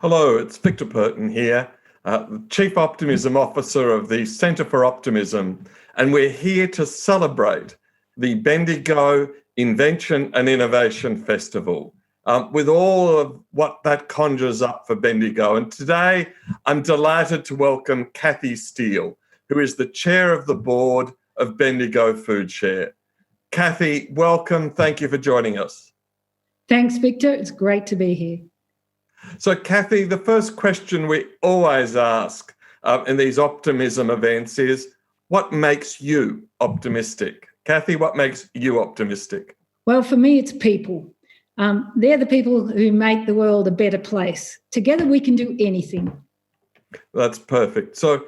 Hello, it's Victor Purton here, the Chief Optimism Officer of the Centre for Optimism, and we're here to celebrate the Bendigo Invention and Innovation Festival with all of what that conjures up for Bendigo. And today I'm delighted to welcome Cathy Steele, who is the Chair of the Board of Bendigo Food Share. Cathy, welcome. Thank you for joining us. Thanks, Victor. It's great to be here. So, Cathy, the first question we always ask in these optimism events is, what makes you optimistic? Cathy, what makes you optimistic? Well, for me, it's people. They're the people who make the world a better place. Together, we can do anything. That's perfect. So,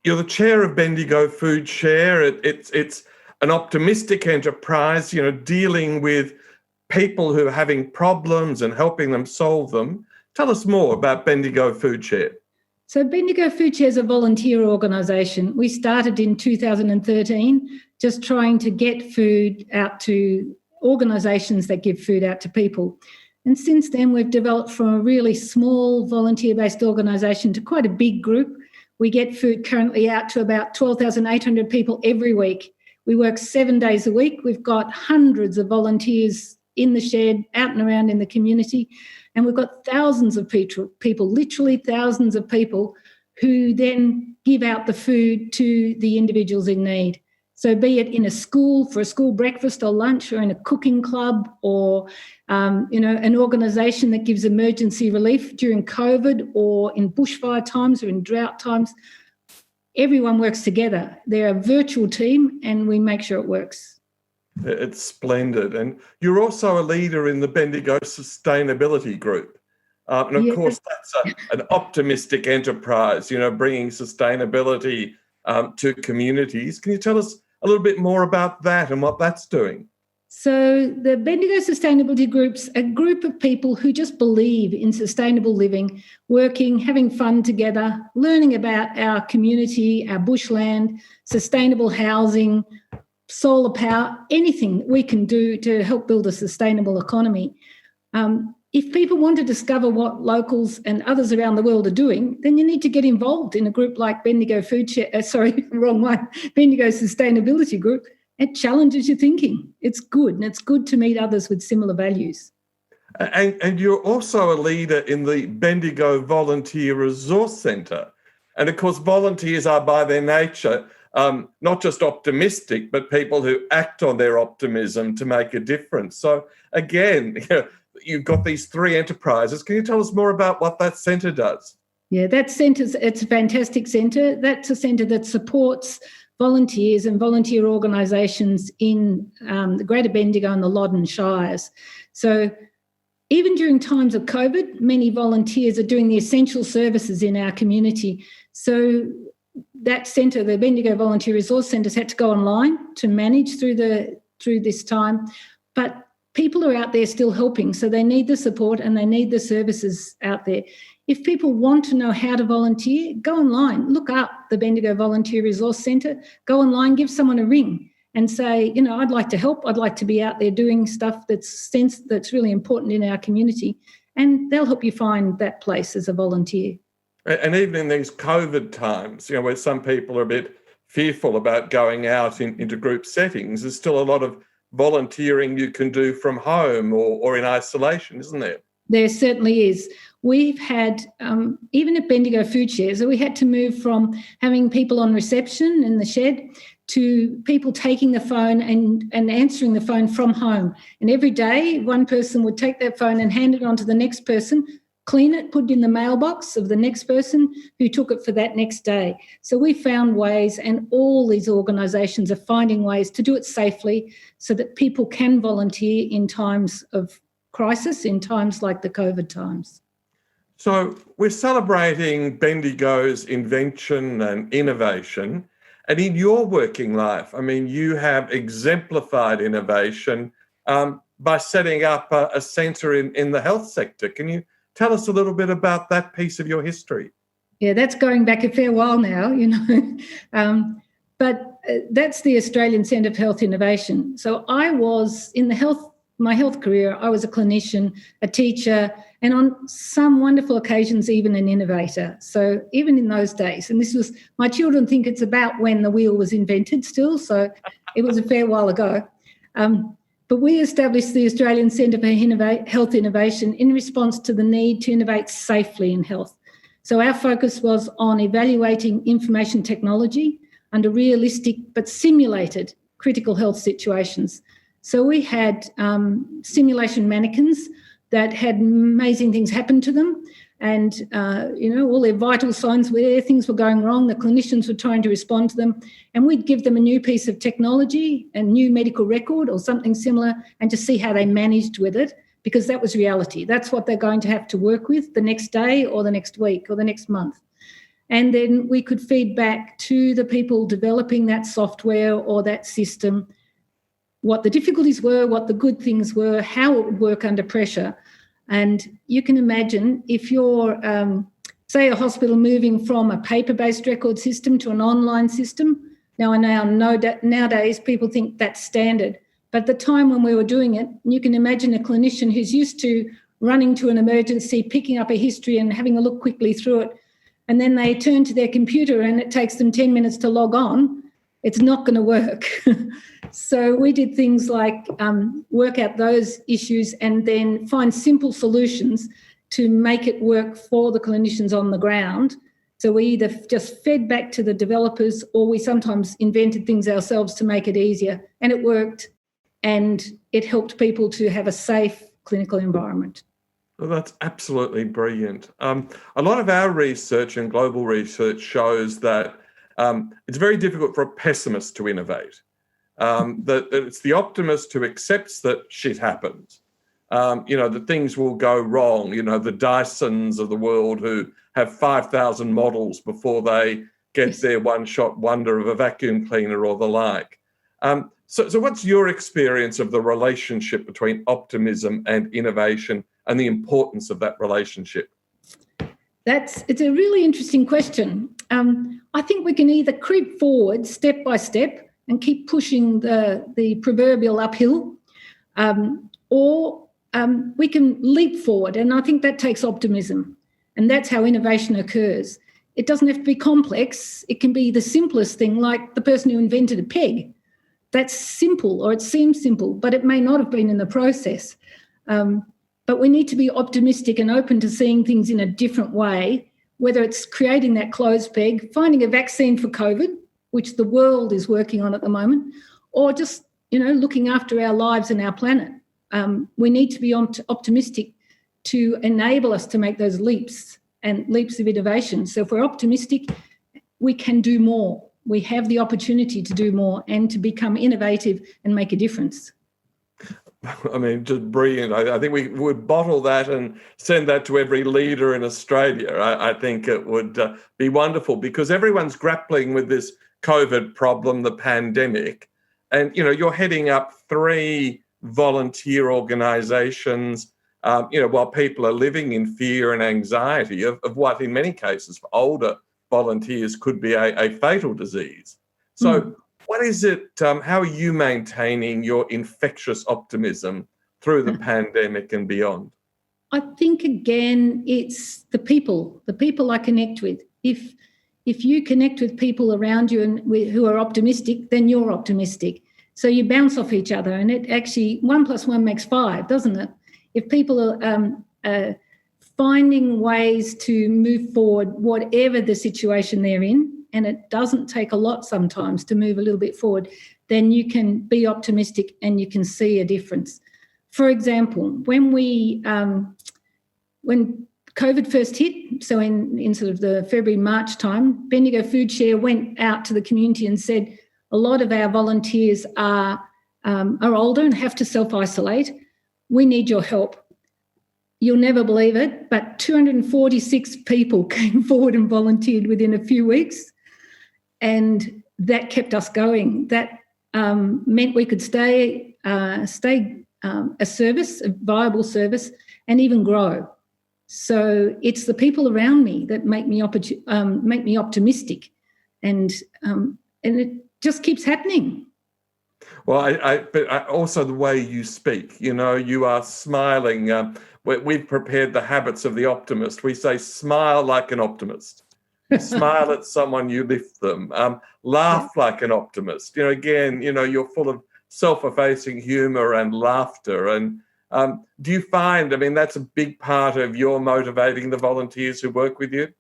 you're the chair of Bendigo Food Share. It's an optimistic enterprise, dealing with people who are having problems and helping them solve them. Tell us more about Bendigo Food Share. So Bendigo Food Share is a volunteer organisation. We started in 2013 just trying to get food out to organisations that give food out to people. And since then, we've developed from a really small volunteer-based organisation to quite a big group. We get food currently out to about 12,800 people every week. We work 7 days a week. We've got hundreds of volunteers in the shed, out and around in the community. And we've got thousands of people, literally thousands of people, who then give out the food to the individuals in need. So be it in a school for a school breakfast or lunch, or in a cooking club, or an organisation that gives emergency relief during COVID, or in bushfire times or in drought times. Everyone works together. They're a virtual team and we make sure it works. It's splendid. And you're also a leader in the Bendigo Sustainability Group. And of course, that's an optimistic enterprise, bringing sustainability to communities. Can you tell us a little bit more about that and what that's doing? So the Bendigo Sustainability Group's a group of people who just believe in sustainable living, working, having fun together, learning about our community, our bushland, sustainable housing, solar power, anything we can do to help build a sustainable economy. If people want to discover what locals and others around the world are doing, then you need to get involved in a group like Bendigo Food Share, Bendigo Sustainability Group. It challenges your thinking. It's good, and it's good to meet others with similar values. And you're also a leader in the Bendigo Volunteer Resource Centre. And of course, volunteers are by their nature not just optimistic, but people who act on their optimism to make a difference. So again, you've got these three enterprises. Can you tell us more about what that centre does? Yeah, that centre, it's a fantastic centre. That's a centre that supports volunteers and volunteer organisations in the Greater Bendigo and the Loddon Shires. So even during times of COVID, many volunteers are doing the essential services in our community. So that centre, the Bendigo Volunteer Resource Centre, has had to go online to manage through this time. But people are out there still helping, so they need the support and they need the services out there. If people want to know how to volunteer, go online, look up the Bendigo Volunteer Resource Centre, go online, give someone a ring and say, I'd like to help, I'd like to be out there doing stuff that's really important in our community, and they'll help you find that place as a volunteer. And even in these COVID times, where some people are a bit fearful about going out into group settings, there's still a lot of volunteering you can do from home or in isolation, isn't there? There certainly is. We've had, even at Bendigo Food Share, so we had to move from having people on reception in the shed to people taking the phone and answering the phone from home. And every day, one person would take that phone and hand it on to the next person, clean it, put it in the mailbox of the next person who took it for that next day. So we found ways, and all these organisations are finding ways to do it safely so that people can volunteer in times of crisis, in times like the COVID times. So we're celebrating Bendigo's invention and innovation. And in your working life, you have exemplified innovation by setting up a centre in the health sector. Can you tell us a little bit about that piece of your history? Yeah, that's going back a fair while now, But that's the Australian Centre for Health Innovation. So I was in the health my health career, I was a clinician, a teacher, and on some wonderful occasions, even an innovator. So even in those days, and this was, my children think it's about when the wheel was invented still, so it was a fair while ago. But we established the Australian Centre for Health Innovation in response to the need to innovate safely in health. So our focus was on evaluating information technology under realistic but simulated critical health situations. So we had simulation mannequins that had amazing things happen to them, and all their vital signs where things were going wrong, the clinicians were trying to respond to them, and we'd give them a new piece of technology, a new medical record or something similar, and just see how they managed with it, because that was reality. That's what they're going to have to work with the next day or the next week or the next month. And then we could feed back to the people developing that software or that system what the difficulties were, what the good things were, how it would work under pressure. And you can imagine if you're, say, a hospital moving from a paper-based record system to an online system. Now, I know nowadays people think that's standard, but at the time when we were doing it, you can imagine a clinician who's used to running to an emergency, picking up a history and having a look quickly through it, and then they turn to their computer and it takes them 10 minutes to log on. It's not going to work. So we did things like work out those issues and then find simple solutions to make it work for the clinicians on the ground. So we either just fed back to the developers or we sometimes invented things ourselves to make it easier. And it worked, and it helped people to have a safe clinical environment. Well, that's absolutely brilliant. A lot of our research and global research shows that it's very difficult for a pessimist to innovate. That it's the optimist who accepts that shit happens, that things will go wrong, the Dysons of the world who have 5,000 models before they get their one-shot wonder of a vacuum cleaner or the like. So what's your experience of the relationship between optimism and innovation and the importance of that relationship? It's a really interesting question. I think we can either creep forward step by step and keep pushing the proverbial uphill, or we can leap forward, and I think that takes optimism, and that's how innovation occurs. It doesn't have to be complex. It can be the simplest thing, like the person who invented a peg. That's simple, or it seems simple, but it may not have been in the process. But we need to be optimistic and open to seeing things in a different way, whether it's creating that closed peg, finding a vaccine for COVID, which the world is working on at the moment, or just, looking after our lives and our planet. We need to be optimistic to enable us to make those leaps of innovation. So if we're optimistic, we can do more. We have the opportunity to do more and to become innovative and make a difference. I mean, just brilliant. I think we would bottle that and send that to every leader in Australia. I think it would be wonderful, because everyone's grappling with this COVID problem, the pandemic. And, you're heading up 3 volunteer organisations, while people are living in fear and anxiety of what, in many cases, for older volunteers could be a fatal disease. So what is it, how are you maintaining your infectious optimism through the pandemic and beyond? I think, again, it's the people I connect with. If you connect with people around you and who are optimistic, then you're optimistic. So you bounce off each other, and it actually, 1 + 1 makes 5, doesn't it? If people are finding ways to move forward, whatever the situation they're in, and it doesn't take a lot sometimes to move a little bit forward, then you can be optimistic and you can see a difference. For example, when COVID first hit, so in sort of the February, March time, Bendigo Food Share went out to the community and said, a lot of our volunteers are older and have to self-isolate. We need your help. You'll never believe it, but 246 people came forward and volunteered within a few weeks. And that kept us going. That meant we could stay a service, a viable service, and even grow. So it's the people around me that make me optimistic, and it just keeps happening. Well, but also the way you speak, you are smiling. We've prepared the habits of the optimist. We say, smile like an optimist. You smile at someone, you lift them. Laugh like an optimist. Again, you're full of self-effacing humor and laughter. And do you find, that's a big part of your motivating the volunteers who work with you?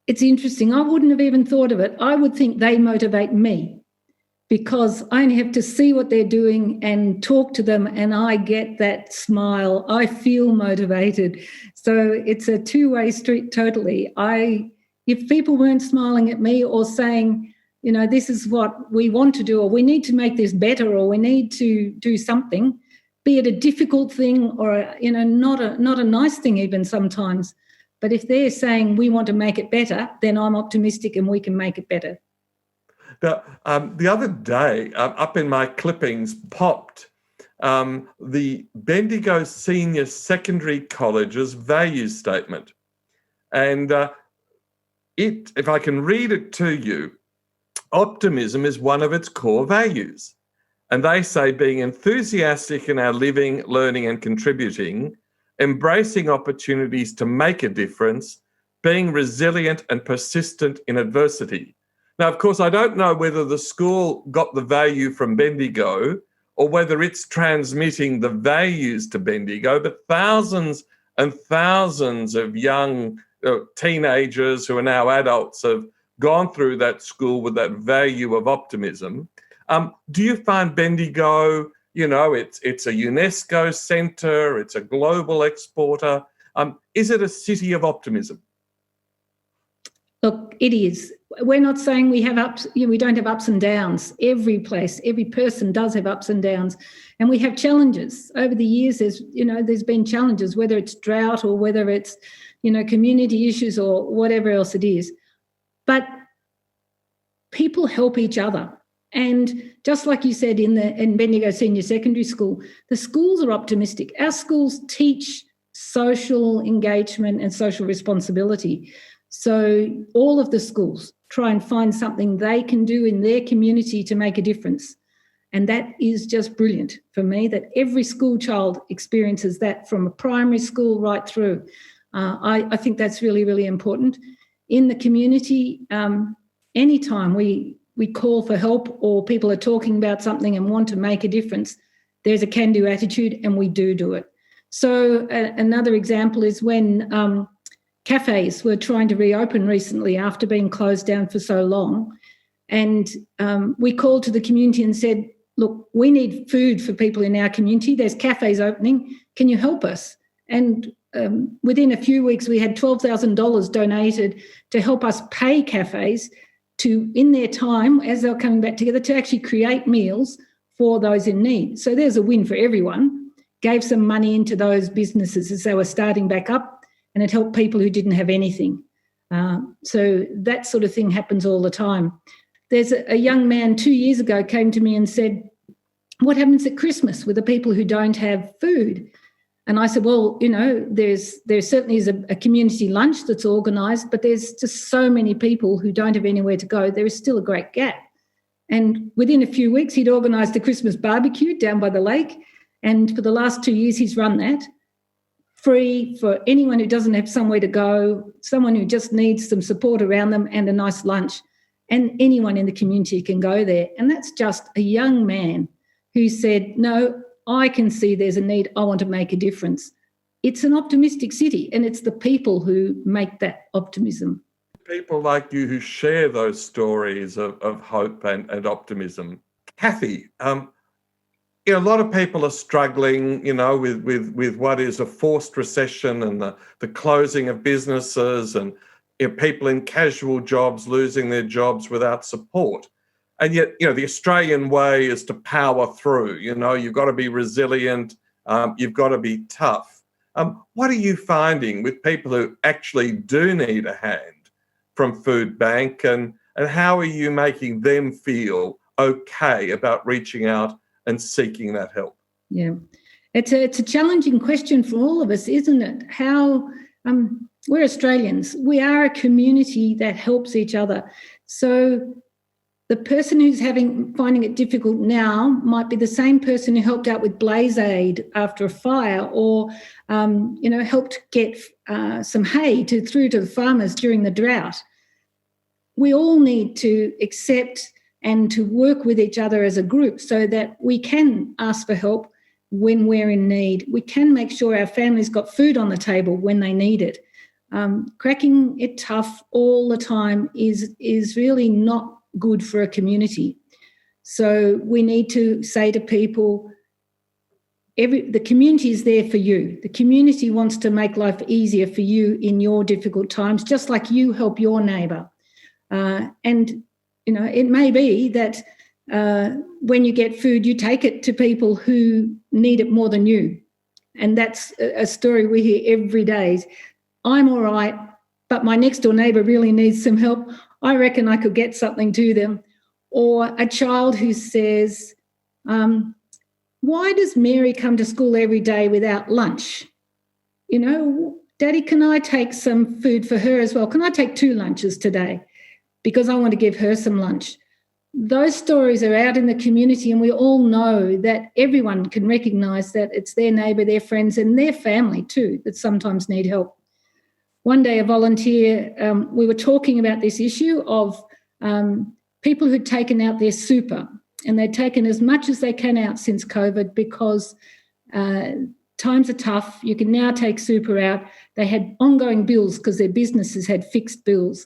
It's interesting. I wouldn't have even thought of it. I would think they motivate me, because I only have to see what they're doing and talk to them, and I get that smile. I feel motivated. So it's a two-way street totally. If people weren't smiling at me or saying, this is what we want to do, or we need to make this better, or we need to do something, be it a difficult thing or, not a nice thing even sometimes. But if they're saying we want to make it better, then I'm optimistic and we can make it better. Now, the other day, up in my clippings popped the Bendigo Senior Secondary College's values statement. And if I can read it to you, optimism is one of its core values. And they say being enthusiastic in our living, learning and contributing, embracing opportunities to make a difference, being resilient and persistent in adversity. Now, of course, I don't know whether the school got the value from Bendigo or whether it's transmitting the values to Bendigo, but thousands and thousands of young teenagers who are now adults have gone through that school with that value of optimism. Do you find Bendigo, it's a UNESCO centre, it's a global exporter. Is it a city of optimism? Look, it is. We're not saying we don't have ups and downs. Every place, every person does have ups and downs, and we have challenges. Over the years, there's been challenges, whether it's drought or whether it's, community issues or whatever else it is. But people help each other. And just like you said in Bendigo Senior Secondary School, the schools are optimistic. Our schools teach social engagement and social responsibility. So all of the schools try and find something they can do in their community to make a difference. And that is just brilliant for me, that every school child experiences that from a primary school right through. I think that's really, really important. In the community, anytime we call for help or people are talking about something and want to make a difference, there's a can-do attitude and we do it. So another example is when cafes were trying to reopen recently after being closed down for so long. And we called to the community and said, look, we need food for people in our community. There's cafes opening. Can you help us? And within a few weeks, we had $12,000 donated to help us pay cafes to, in their time, as they're coming back together, to actually create meals for those in need. So there's a win for everyone. Gave some money into those businesses as they were starting back up, and it helped people who didn't have anything. So that sort of thing happens all the time. There's a young man 2 years ago came to me and said, what happens at Christmas with the people who don't have food? And I said, well, there certainly is a community lunch that's organised, but there's just so many people who don't have anywhere to go. There is still a great gap. And within a few weeks, he'd organised a Christmas barbecue down by the lake. And for the last 2 years, he's run that free for anyone who doesn't have somewhere to go, someone who just needs some support around them and a nice lunch. And anyone in the community can go there. And that's just a young man who said, no, I can see there's a need. I want to make a difference. It's an optimistic city, and it's the people who make that optimism. People like you who share those stories of hope and optimism. Kathy, a lot of people are struggling, with what is a forced recession and the closing of businesses and people in casual jobs losing their jobs without support. And yet, the Australian way is to power through. You've got to be resilient. You've got to be tough. What are you finding with people who actually do need a hand from Food Bank, and how are you making them feel okay about reaching out and seeking that help? Yeah, it's a challenging question for all of us, isn't it? How we're Australians. We are a community that helps each other. So the person who's finding it difficult now might be the same person who helped out with blaze aid after a fire, or helped get some hay through to the farmers during the drought. We all need to accept and to work with each other as a group so that we can ask for help when we're in need. We can make sure our family's got food on the table when they need it. Cracking it tough all the time is really not good for a community. So we need to say to people, the community is there for you. The community wants to make life easier for you in your difficult times, just like you help your neighbour. And it may be that when you get food, you take it to people who need it more than you. And that's a story we hear every day. I'm all right, but my next door neighbour really needs some help. I reckon I could get something to them. Or a child who says, why does Mary come to school every day without lunch? Daddy, can I take some food for her as well? Can I take 2 lunches today? Because I want to give her some lunch. Those stories are out in the community, and we all know that everyone can recognise that it's their neighbour, their friends and their family too that sometimes need help. One day a volunteer, we were talking about this issue of people who'd taken out their super, and they'd taken as much as they can out since COVID because times are tough. You can now take super out. They had ongoing bills because their businesses had fixed bills,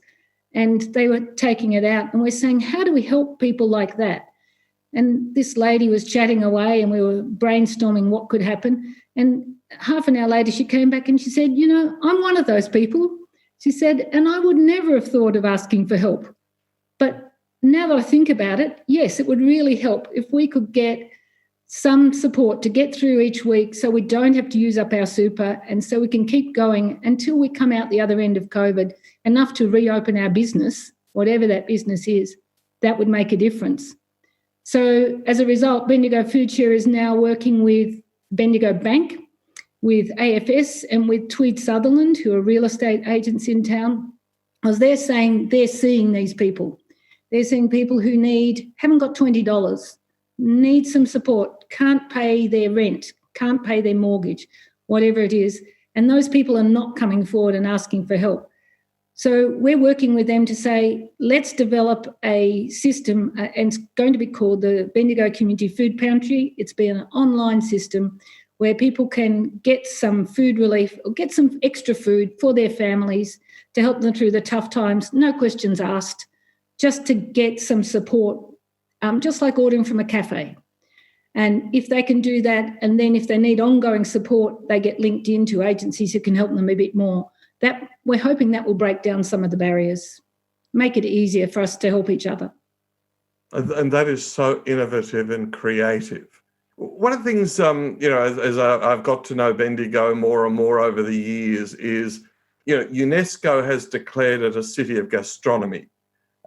and they were taking it out. And we're saying, how do we help people like that? And this lady was chatting away, and we were brainstorming what could happen. And half an hour later, she came back and she said, I'm one of those people. She said, and I would never have thought of asking for help. But now that I think about it, yes, it would really help if we could get some support to get through each week so we don't have to use up our super, and so we can keep going until we come out the other end of COVID, enough to reopen our business, whatever that business is. That would make a difference. So as a result, Bendigo Food Share is now working with Bendigo Bank, with AFS and with Tweed Sutherland, who are real estate agents in town, because they're saying they're seeing these people. They're seeing people who haven't got $20, need some support, can't pay their rent, can't pay their mortgage, whatever it is. And those people are not coming forward and asking for help. So we're working with them to say, let's develop a system, and it's going to be called the Bendigo Community Food Pantry. It's been an online system where people can get some food relief or get some extra food for their families to help them through the tough times, no questions asked, just to get some support, just like ordering from a cafe. And if they can do that, and then if they need ongoing support, they get linked into agencies who can help them a bit more. That we're hoping that will break down some of the barriers, make it easier for us to help each other. And that is so innovative and creative. One of the things, as I've got to know Bendigo more and more over the years is, UNESCO has declared it a city of gastronomy.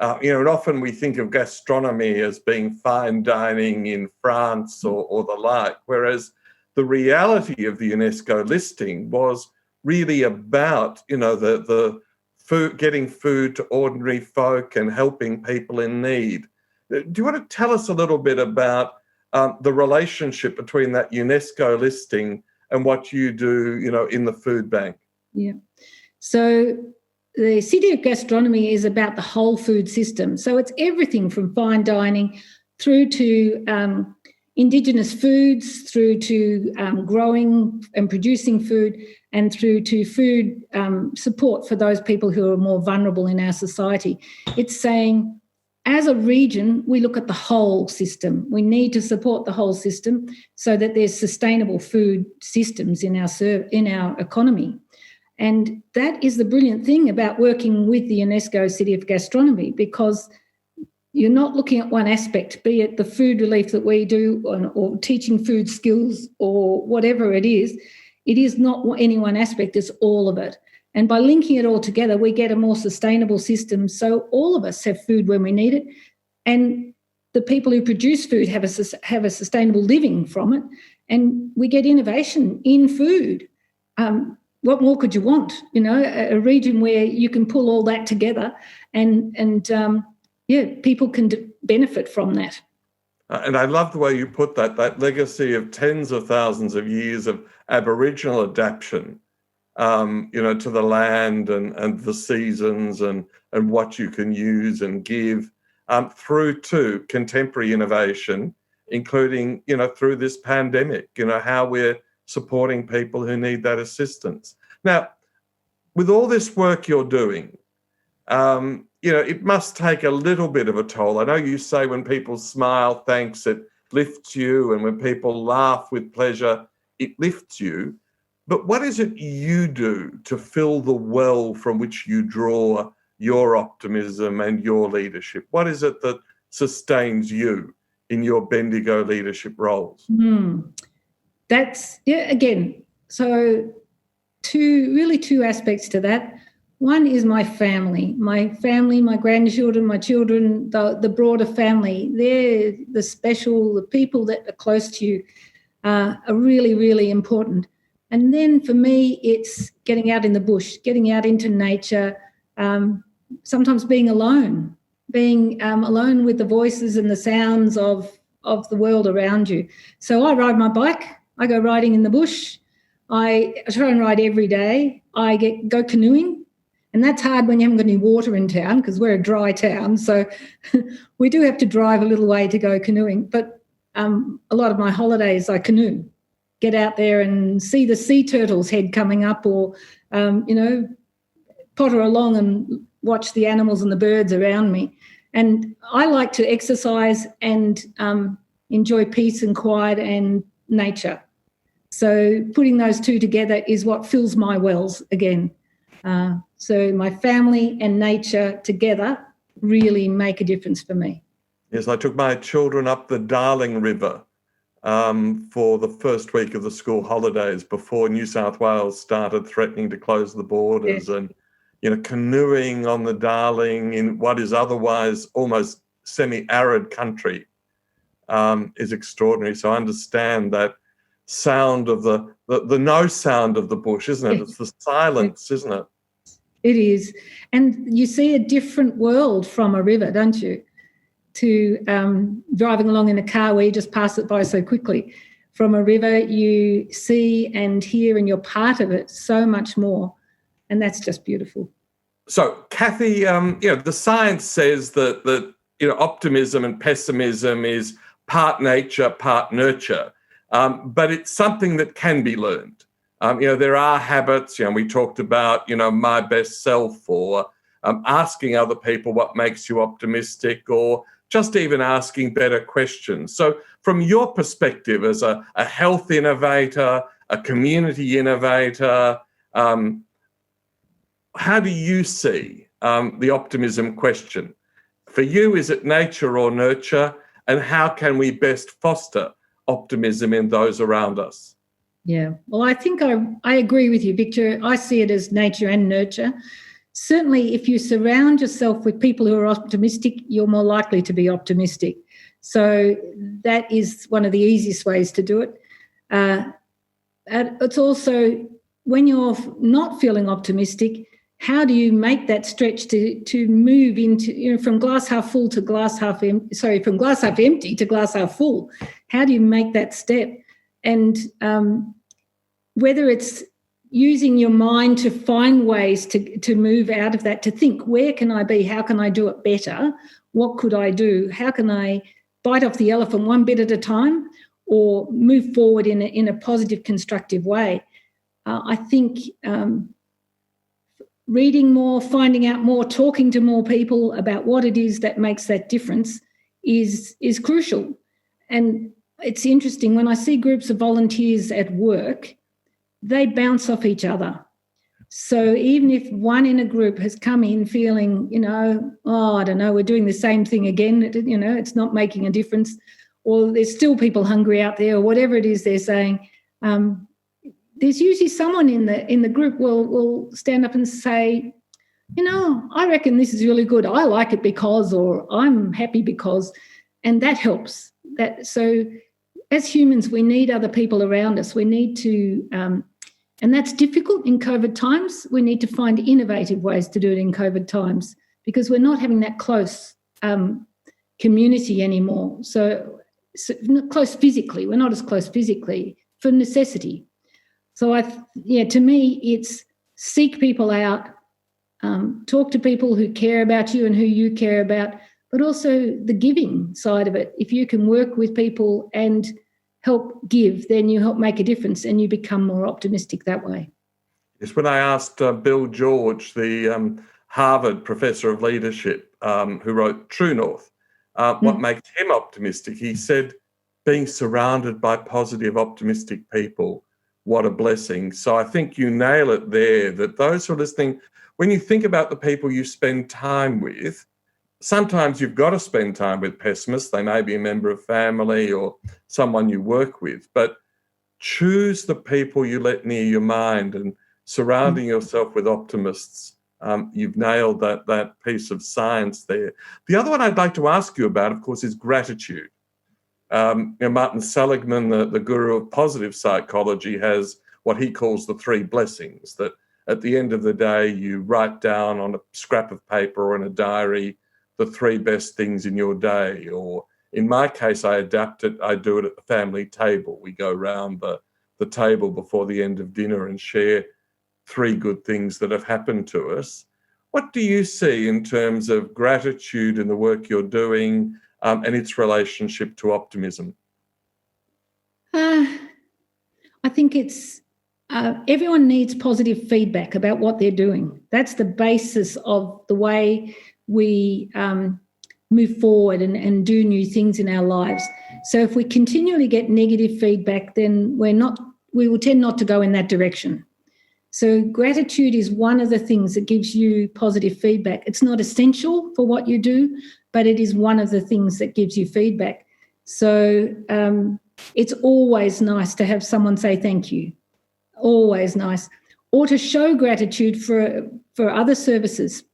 And often we think of gastronomy as being fine dining in France or the like, whereas the reality of the UNESCO listing was really about, the food, getting food to ordinary folk and helping people in need. Do you want to tell us a little bit about the relationship between that UNESCO listing and what you do, in the food bank? Yeah. So the City of Gastronomy is about the whole food system. So it's everything from fine dining through to Indigenous foods, through to growing and producing food, and through to food support for those people who are more vulnerable in our society. It's saying, as a region, we look at the whole system. We need to support the whole system so that there's sustainable food systems in our economy. And that is the brilliant thing about working with the UNESCO City of Gastronomy, because you're not looking at one aspect, be it the food relief that we do or teaching food skills or whatever it is. It is not any one aspect, it's all of it. And by linking it all together, we get a more sustainable system so all of us have food when we need it, and the people who produce food have a sustainable living from it, and we get innovation in food. What more could you want? A region where you can pull all that together and people can benefit from that. And I love the way you put that legacy of tens of thousands of years of Aboriginal adaptation, to the land and the seasons and what you can use and give, through to contemporary innovation, including, through this pandemic, how we're supporting people who need that assistance. Now, with all this work you're doing, it must take a little bit of a toll. I know you say when people smile, thanks, it lifts you, and when people laugh with pleasure, it lifts you. But what is it you do to fill the well from which you draw your optimism and your leadership? What is it that sustains you in your Bendigo leadership roles? That's, again, so two aspects to that. One is my family, my grandchildren, my children, the broader family. They're the people that are close to you are really, really important. And then for me, it's getting out in the bush, getting out into nature, sometimes being alone with the voices and the sounds of the world around you. So I ride my bike, I go riding in the bush, I try and ride every day, I go canoeing. And that's hard when you haven't got any water in town because we're a dry town. So we do have to drive a little way to go canoeing. But a lot of my holidays I canoe, get out there and see the sea turtle's head coming up or, potter along and watch the animals and the birds around me. And I like to exercise and enjoy peace and quiet and nature. So putting those two together is what fills my wells again. So my family and nature together really make a difference for me. Yes, I took my children up the Darling River for the first week of the school holidays before New South Wales started threatening to close the borders. And, canoeing on the Darling in what is otherwise almost semi-arid country is extraordinary. So I understand that sound of the no sound of the bush, isn't it? It's the silence, isn't it? It is. And you see a different world from a river, don't you? To driving along in a car where you just pass it by so quickly. From a river, you see and hear and you're part of it so much more. And that's just beautiful. So, Kathy, the science says that optimism and pessimism is part nature, part nurture. But it's something that can be learned. There are habits, we talked about, my best self or asking other people what makes you optimistic or just even asking better questions. So from your perspective as a health innovator, a community innovator, how do you see the optimism question? For you, is it nature or nurture? And how can we best foster optimism in those around us? Yeah, well, I think I agree with you, Victor. I see it as nature and nurture. Certainly, if you surround yourself with people who are optimistic, you're more likely to be optimistic. So that is one of the easiest ways to do it. And it's also when you're not feeling optimistic, how do you make that stretch to move into, from glass half full to glass half empty, from glass half empty to glass half full? How do you make that step? And whether it's using your mind to find ways to move out of that, to think, where can I be? How can I do it better? What could I do? How can I bite off the elephant one bit at a time or move forward in a positive, constructive way? I think reading more, finding out more, talking to more people about what it is that makes that difference is crucial. And it's interesting, when I see groups of volunteers at work, they bounce off each other. So even if one in a group has come in feeling, I don't know, we're doing the same thing again, it's not making a difference, or there's still people hungry out there, or whatever it is they're saying, there's usually someone in the group will stand up and say, I reckon this is really good. I like it because, or I'm happy because, and that helps. So as humans, we need other people around us. We need to, and that's difficult in COVID times. We need to find innovative ways to do it in COVID times because we're not having that close community anymore. So not close physically. We're not as close physically for necessity. So to me, it's seek people out, talk to people who care about you and who you care about, but also the giving side of it. If you can work with people and help give, then you help make a difference and you become more optimistic that way. Yes, when I asked Bill George, the Harvard professor of leadership who wrote True North, what makes him optimistic, he said, being surrounded by positive, optimistic people, what a blessing. So I think you nail it there, that those who are listening, when you think about the people you spend time with, sometimes you've got to spend time with pessimists. They may be a member of family or someone you work with, but choose the people you let near your mind and surrounding yourself with optimists. You've nailed that piece of science there. The other one I'd like to ask you about, of course, is gratitude. Martin Seligman, the guru of positive psychology, has what he calls the 3 blessings, that at the end of the day, you write down on a scrap of paper or in a diary the 3 best things in your day. Or in my case, I adapt it. I do it at the family table. We go round the table before the end of dinner and share 3 good things that have happened to us. What do you see in terms of gratitude in the work you're doing and its relationship to optimism? I think it's everyone needs positive feedback about what they're doing. That's the basis of the way we move forward and do new things in our lives. So if we continually get negative feedback, then we will tend not to go in that direction. So gratitude is one of the things that gives you positive feedback. It's not essential for what you do, but it is one of the things that gives you feedback. So it's always nice to have someone say thank you, always nice, or to show gratitude for other services.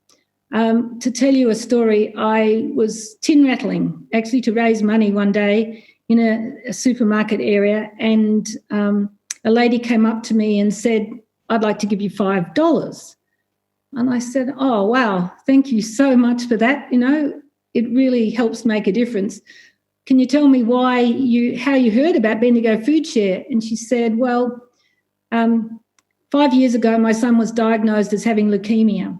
To tell you a story, I was tin rattling actually to raise money one day in a supermarket area, and a lady came up to me and said, I'd like to give you $5. And I said, oh, wow, thank you so much for that. It really helps make a difference. Can you tell me how you heard about Bendigo Food Share? And she said, well, 5 years ago, my son was diagnosed as having leukemia.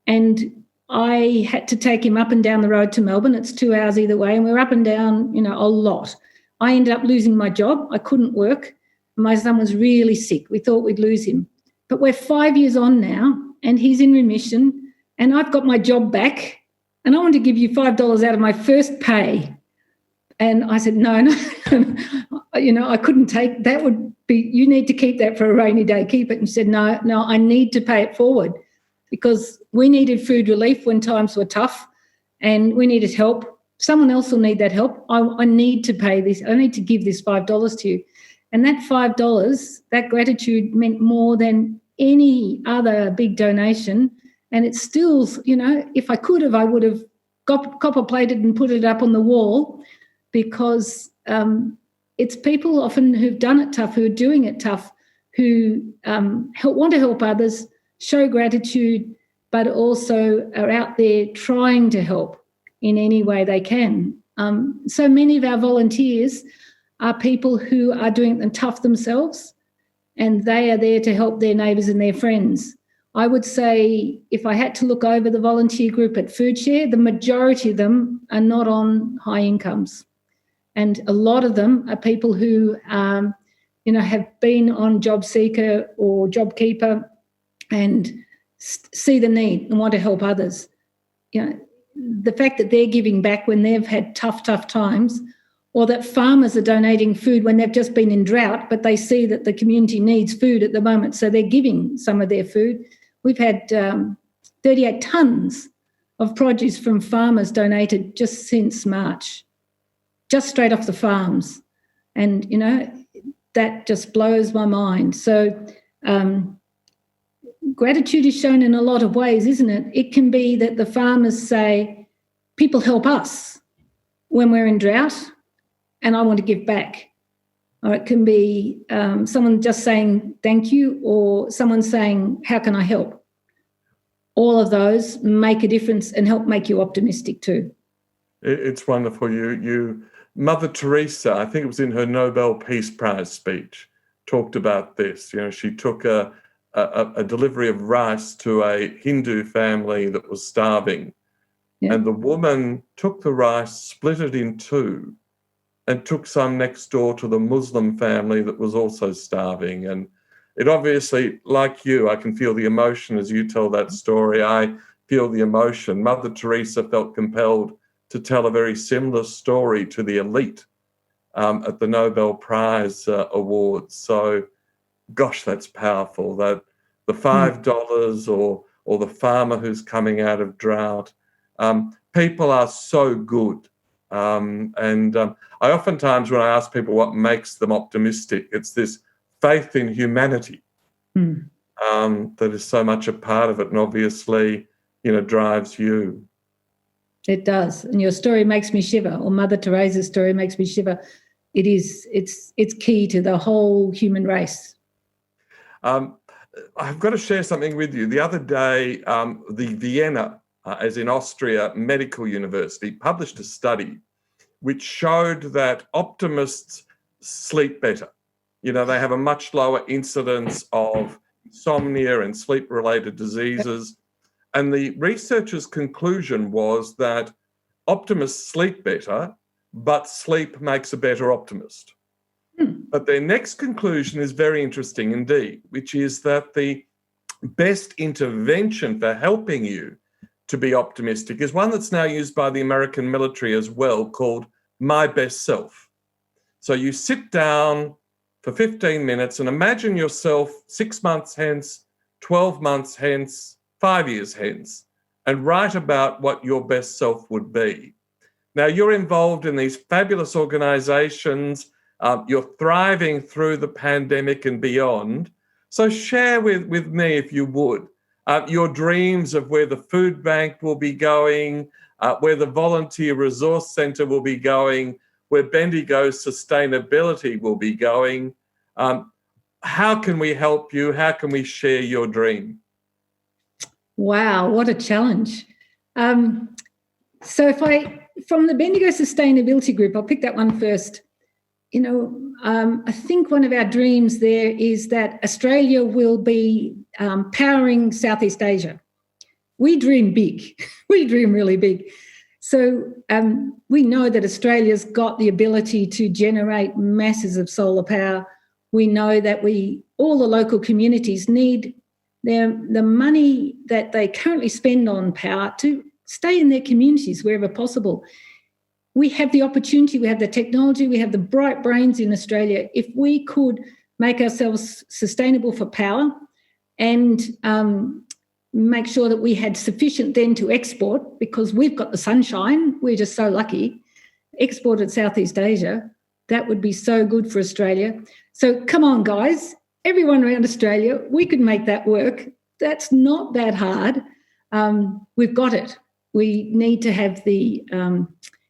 And I had to take him up and down the road to Melbourne. It's 2 hours either way. And we were up and down, a lot. I ended up losing my job. I couldn't work. My son was really sick. We thought we'd lose him. But we're 5 years on now, and he's in remission, and I've got my job back, and I want to give you $5 out of my first pay. And I said, no, I couldn't take that. You need to keep that for a rainy day. Keep it. And she said, no, I need to pay it forward because we needed food relief when times were tough and we needed help. Someone else will need that help. I need to pay this. I need to give this $5 to you. And that $5, that gratitude meant more than any other big donation. And it's still, if I could have, I would have copper plated and put it up on the wall, because it's people often who've done it tough, who are doing it tough, who want to help others, show gratitude, but also are out there trying to help in any way they can. So many of our volunteers are people who are doing them tough themselves, and they are there to help their neighbours and their friends. I would say if I had to look over the volunteer group at FoodShare, the majority of them are not on high incomes. And a lot of them are people who, have been on JobSeeker or JobKeeper and see the need and want to help others. The fact that they're giving back when they've had tough times, or that farmers are donating food when they've just been in drought, but they see that the community needs food at the moment, so they're giving some of their food. We've had 38 tonnes of produce from farmers donated just since March, just straight off the farms. And, that just blows my mind. So gratitude is shown in a lot of ways, isn't it? It can be that the farmers say, people help us when we're in drought and I want to give back. Or it can be someone just saying thank you, or someone saying, how can I help? All of those make a difference and help make you optimistic too. It's wonderful. Mother Teresa, I think it was in her Nobel Peace Prize speech, talked about this. She took a delivery of rice to a Hindu family that was starving. Yeah. And the woman took the rice, split it in two, and took some next door to the Muslim family that was also starving. And it obviously, like you, I can feel the emotion as you tell that story. I feel the emotion. Mother Teresa felt compelled to tell a very similar story to the elite at the Nobel Prize Awards. So, gosh, that's powerful. That the $5 or the farmer who's coming out of drought. People are so good. I oftentimes, when I ask people what makes them optimistic, it's this faith in humanity that is so much a part of it, and obviously, drives you. It does. And your story makes me shiver, or Mother Teresa's story makes me shiver. It's key to the whole human race. I've got to share something with you. The other day, the Vienna, as in Austria, Medical University published a study which showed that optimists sleep better. They have a much lower incidence of insomnia and sleep-related diseases. And the researchers' conclusion was that optimists sleep better, but sleep makes a better optimist. But their next conclusion is very interesting indeed, which is that the best intervention for helping you to be optimistic is one that's now used by the American military as well, called My Best Self. So you sit down for 15 minutes and imagine yourself 6 months hence, 12 months hence, 5 years hence, and write about what your best self would be. Now, you're involved in these fabulous organisations. You're thriving through the pandemic and beyond. So share with me, if you would, your dreams of where the food bank will be going, where the volunteer resource centre will be going, where Bendigo's sustainability will be going. How can we help you? How can we share your dream? Wow, what a challenge. So from the Bendigo Sustainability Group, I'll pick that one first. I think one of our dreams there is that Australia will be powering Southeast Asia. We dream big. We dream really big. So we know that Australia's got the ability to generate masses of solar power. We know that all the local communities need the money that they currently spend on power to stay in their communities wherever possible. We have the opportunity, we have the technology, we have the bright brains in Australia. If we could make ourselves sustainable for power and make sure that we had sufficient then to export, because we've got the sunshine, we're just so lucky, exported Southeast Asia, that would be so good for Australia. So come on, guys, everyone around Australia, we could make that work. That's not that hard. We've got it. We need to have the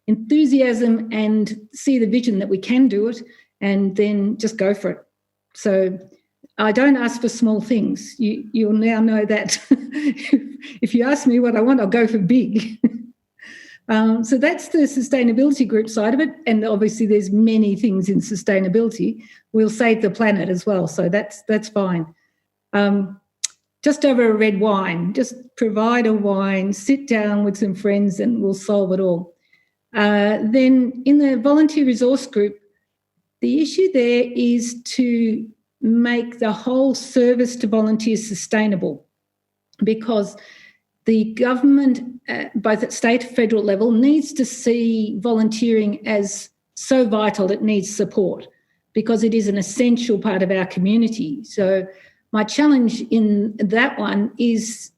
enthusiasm and see the vision that we can do it, and then just go for it. So I don't ask for small things. You'll now know that if you ask me what I want, I'll go for big. So that's the sustainability group side of it. And obviously there's many things in sustainability. We'll save the planet as well. So that's fine. Just over a red wine, just provide a wine, sit down with some friends and we'll solve it all. Then in the volunteer resource group, the issue there is to make the whole service to volunteers sustainable, because the government, both at state and federal level, needs to see volunteering as so vital it needs support, because it is an essential part of our community. So my challenge in that one is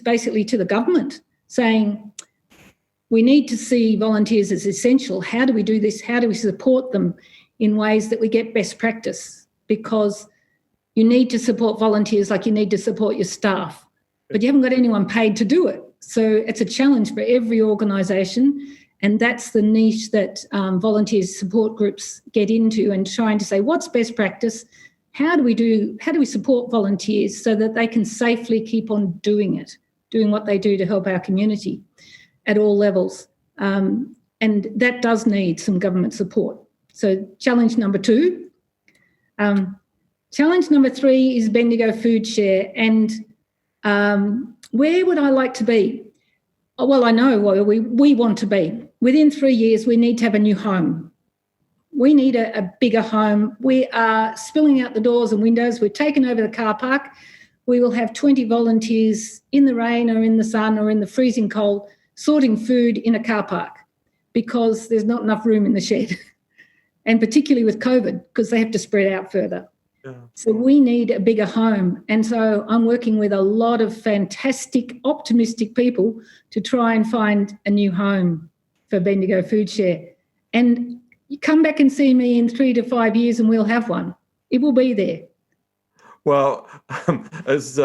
basically to the government, saying we need to see volunteers as essential. How do we do this? How do we support them in ways that we get best practice? Because you need to support volunteers like you need to support your staff, but you haven't got anyone paid to do it. So it's a challenge for every organisation, and that's the niche that volunteer support groups get into, and trying to say what's best practice, how do we support volunteers so that they can safely keep on doing what they do to help our community at all levels. And And that does need some government support. So challenge number 2. Challenge number 3 is Bendigo Food Share. And where would I like to be? Well, I know where we want to be. Within 3 years, we need to have a new home. We need a bigger home. We are spilling out the doors and windows. We've taken over the car park. We will have 20 volunteers in the rain or in the sun or in the freezing cold sorting food in a car park because there's not enough room in the shed. And particularly with COVID, because they have to spread out further. Yeah. So we need a bigger home. And so I'm working with a lot of fantastic, optimistic people to try and find a new home for Bendigo Food Share. And you come back and see me in 3 to 5 years and we'll have one. It will be there. Well, as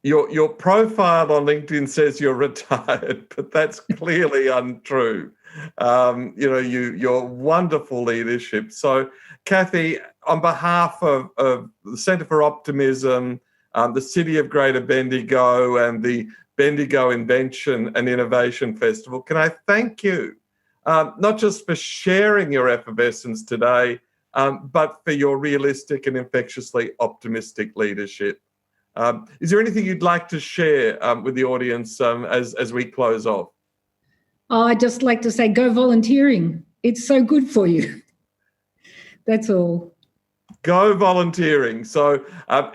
your profile on LinkedIn says you're retired, but that's clearly untrue. Your wonderful leadership. So, Kathy, on behalf of the Centre for Optimism, the City of Greater Bendigo and the Bendigo Invention and Innovation Festival, can I thank you, not just for sharing your effervescence today, but for your realistic and infectiously optimistic leadership. Is there anything you'd like to share with the audience as we close off? I'd just like to say, go volunteering. It's so good for you. That's all. Go volunteering. So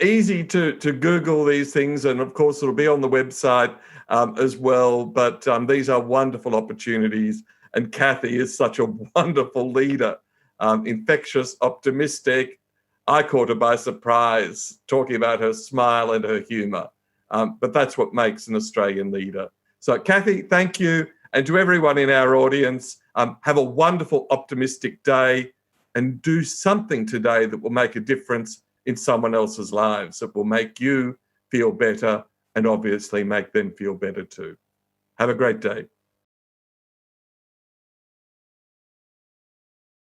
easy to Google these things. And of course, it'll be on the website as well. But these are wonderful opportunities. And Kathy is such a wonderful leader, infectious, optimistic. I caught her by surprise talking about her smile and her humour. But that's what makes an Australian leader. So Kathy, thank you. And to everyone in our audience, have a wonderful, optimistic day and do something today that will make a difference in someone else's lives, that will make you feel better and obviously make them feel better too. Have a great day.